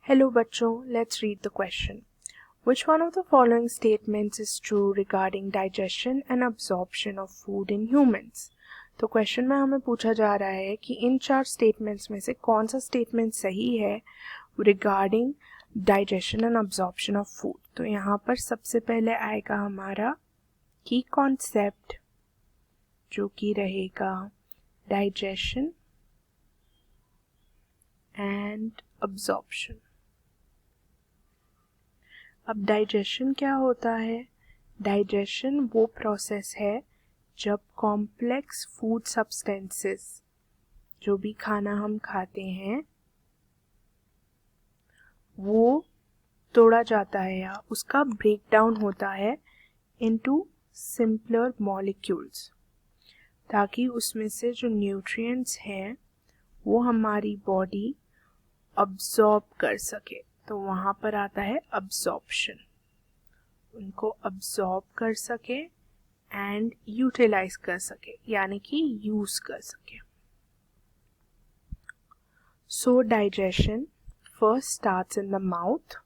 Hello बच्चों, let's read the question. Which one of the following statements is true regarding digestion and absorption of food in humans? तो question में हमें पूछा जा रहा है कि इन 4 स्टेटमेंट्स में से कौन सा स्टेटमेंट सही है regarding digestion and absorption of food. तो यहाँ पर सबसे पहले आएगा हमारा की कॉन्सेप्ट जो कि रहेगा डाइजेशन एंड अब्जॉर्प्शन. अब डाइजेशन क्या होता है? डाइजेशन वो प्रोसेस है जब कॉम्प्लेक्स फूड सब्सटेंसेस, जो भी खाना हम खाते हैं, वो तोड़ा जाता है या उसका ब्रेकडाउन होता है इनटू सिंपलर मॉलिक्यूल्स, ताकि उसमें से जो न्यूट्रिएंट्स हैं वो हमारी बॉडी अब्सॉर्ब कर सके. तो वहाँ पर आता है अब्सॉर्प्शन, उनको अब्सॉर्ब कर सके एंड यूटिलाइज कर सके, यानी कि यूज कर सके. सो digestion first starts in the mouth,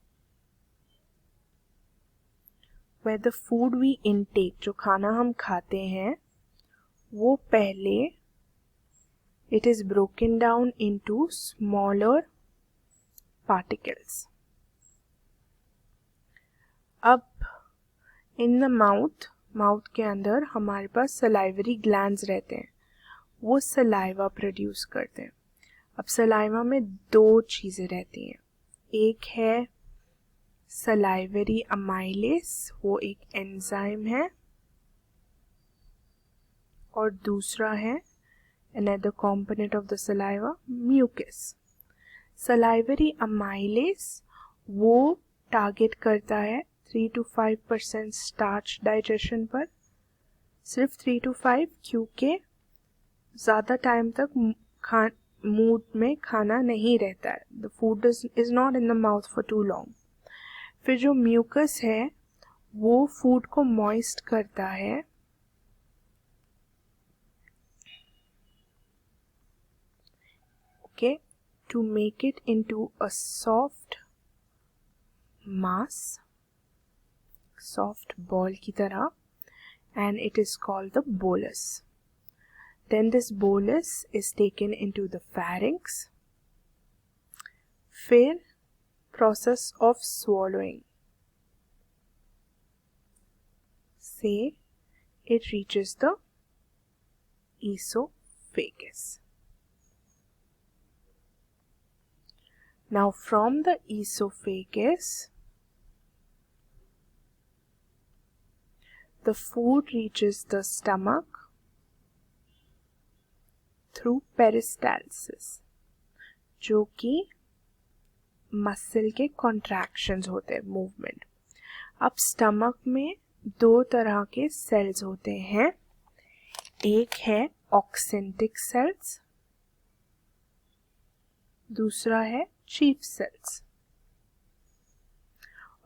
where the food we intake, जो खाना हम खाते हैं, वो पहले it is broken down into smaller particles. अब इन द माउथ के अंदर हमारे पास सलाइवरी ग्लैंड्स रहते हैं, वो सलाइवा प्रोड्यूस करते हैं. अब सलाइवा में 2 चीज़ें रहती हैं. एक है सलाइवरी अमाइलेस, वो एक एंजाइम है, और दूसरा है another component of the saliva, mucus. Salivary amylase वो टारगेट करता है 3 to 5% स्टार्च डाइजेशन पर, सिर्फ 3 to 5, क्योंकि ज़्यादा टाइम तक मूड में खाना नहीं रहता है. The food is not in the mouth for too long. फिर जो म्यूकस है वो फूड को मॉइस्ट करता है, okay, to make it into a soft mass, soft ball की तरह, and it is called the bolus. Then this bolus is taken into the pharynx. फिर process of swallowing से it reaches the esophagus. Now from the esophagus the food reaches the stomach through peristalsis, जो कि muscle के contractions होते हैं, movement. अब stomach में 2 तरह के सेल्स होते हैं. एक है ऑक्सेंटिक सेल्स, दूसरा है chief cells.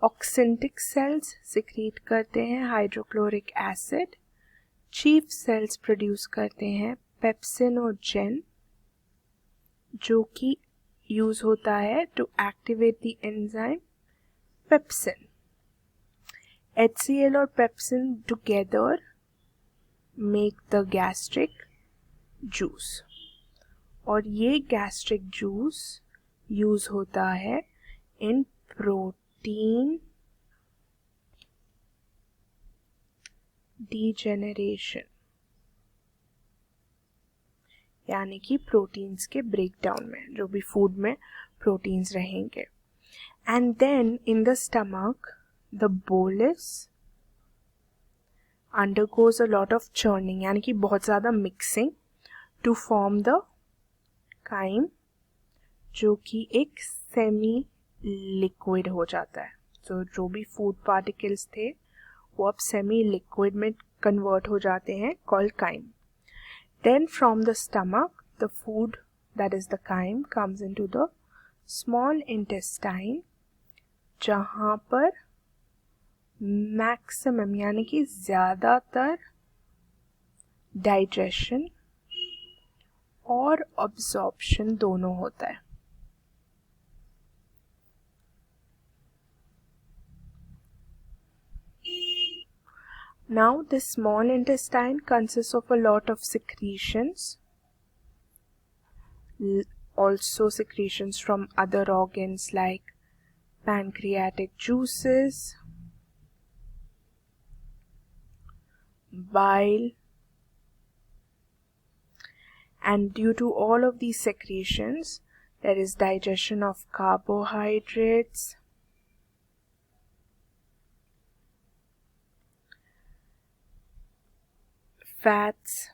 Oxyntic cells secrete करते हैं hydrochloric acid, chief cells produce करते हैं पेप्सिनोजेन, जो कि यूज होता है to activate the enzyme pepsin. HCl और pepsin together make the gastric juice, और ये गैस्ट्रिक जूस यूज होता है इन प्रोटीन डीजेनरेशन, यानी कि प्रोटीन्स के ब्रेकडाउन में, जो भी फूड में प्रोटीन्स रहेंगे. And then in the stomach the bolus undergoes a lot of churning, यानी कि बहुत ज़्यादा mixing, to form the chyme, जो कि एक सेमी लिक्विड हो जाता है. तो जो भी फूड पार्टिकल्स थे वो अब सेमी लिक्विड में कन्वर्ट हो जाते हैं, called crime. Then from the stomach, the food, that is the chyme, comes into the small intestine, जहाँ पर मैक्सिमम यानी कि ज़्यादातर डाइजेशन और अब्जॉर्प्शन दोनों होता है. Now the small intestine consists of a lot of secretions, also secretions from other organs like pancreatic juices, bile, and due to all of these secretions there is digestion of carbohydrates, fats,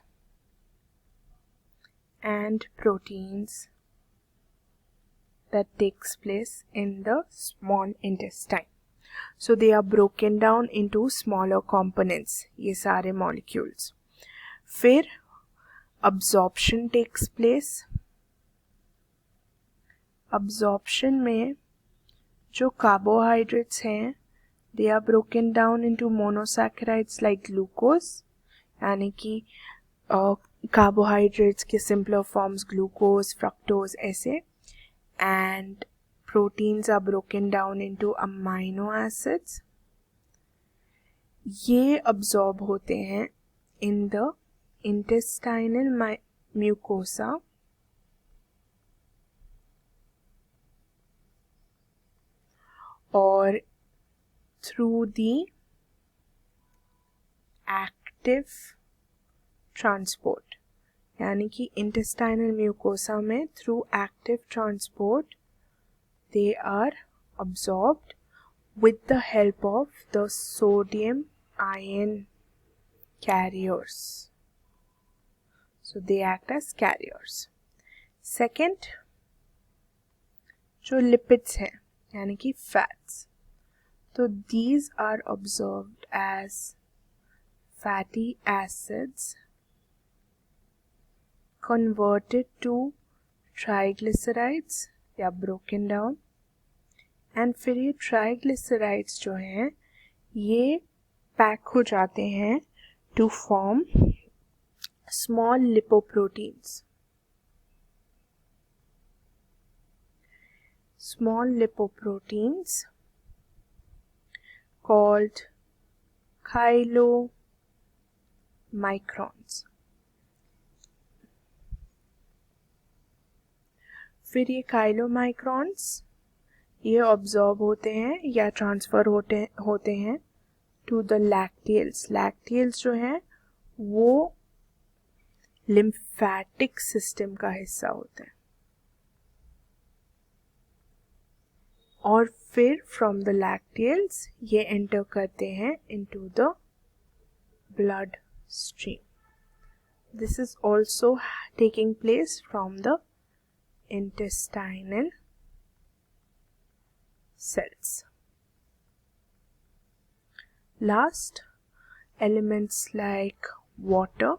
and proteins that takes place in the small intestine. So they are broken down into smaller components, ये सारे molecules. फिर absorption takes place. Absorption में जो carbohydrates हैं they are broken down into monosaccharides like glucose, यानी कि carbohydrates के simpler forms glucose, fructose ऐसे, and proteins are broken down into amino acids. ये absorb होते हैं in the intestinal mucosa or through the active transport, यानी कि intestinal mucosa में through active transport they are absorbed with the help of the sodium ion carriers. So they act as carriers. Second, जो lipids हैं यानी कि fats, तो these are absorbed as fatty acids converted to triglycerides या broken down, and फिर ये triglycerides जो हैं ये पैक हो जाते हैं to form small lipoproteins. Small lipoproteins called chylomicrons. फिर ये chylomicrons ये ऑब्जॉर्ब होते हैं या ट्रांसफ़र होते हैं टू द लैक्टियल्स. लैक्टियल्स जो हैं वो लिम्फेटिक सिस्टम का हिस्सा होते हैं और फिर फ्रॉम द लैक्टियल्स ये एंटर करते हैं into the blood stream. This is also taking place from the intestinal cells. Last, elements like water,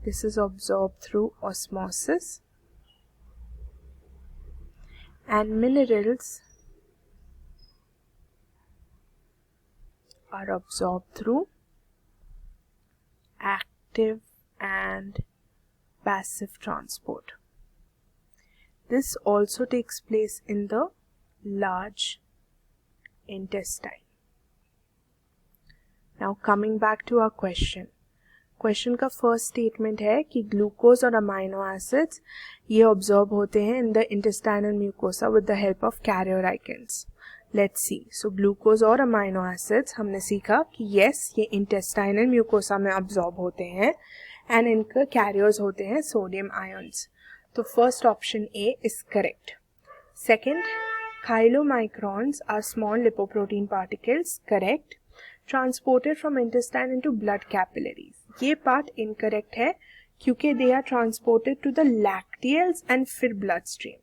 this is absorbed through osmosis, and minerals are absorbed through active and passive transport. This also takes place in the large intestine. Now coming back to our question. Question का first statement है कि glucose और amino acids ये absorb होते हैं in the intestinal mucosa with the help of carrier ions. Let's see. So glucose और amino acids हमने सीखा कि yes ये intestinal mucosa में absorb होते हैं and इनके carriers होते हैं sodium ions. तो first option A is correct. Second, chylomicrons are small lipoprotein particles, correct, transported from intestine into blood capillaries. ये part incorrect है क्योंकि they are transported to the lacteals and फिर blood stream.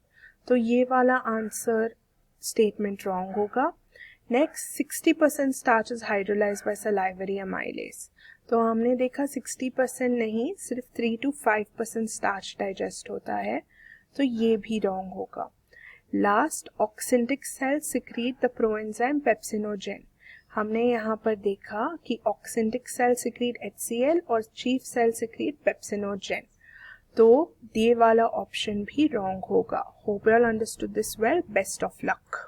तो ये वाला answer statement wrong होगा. Next, 60% starch is hydrolyzed by salivary amylase. तो हमने देखा 60% नहीं सिर्फ 3 to 5% स्टार्च डाइजेस्ट होता है, तो ये भी रॉन्ग होगा. Last, oxyntic cell secrete the proenzyme pepsinogen. हमने यहाँ पर देखा कि ऑक्सिंटिक सेल सिक्रीट HCl और चीफ सेल सिक्रीट पेप्सिनोजेन, तो ये वाला ऑप्शन भी रॉन्ग होगा. Hope you all understood this well. Best of luck.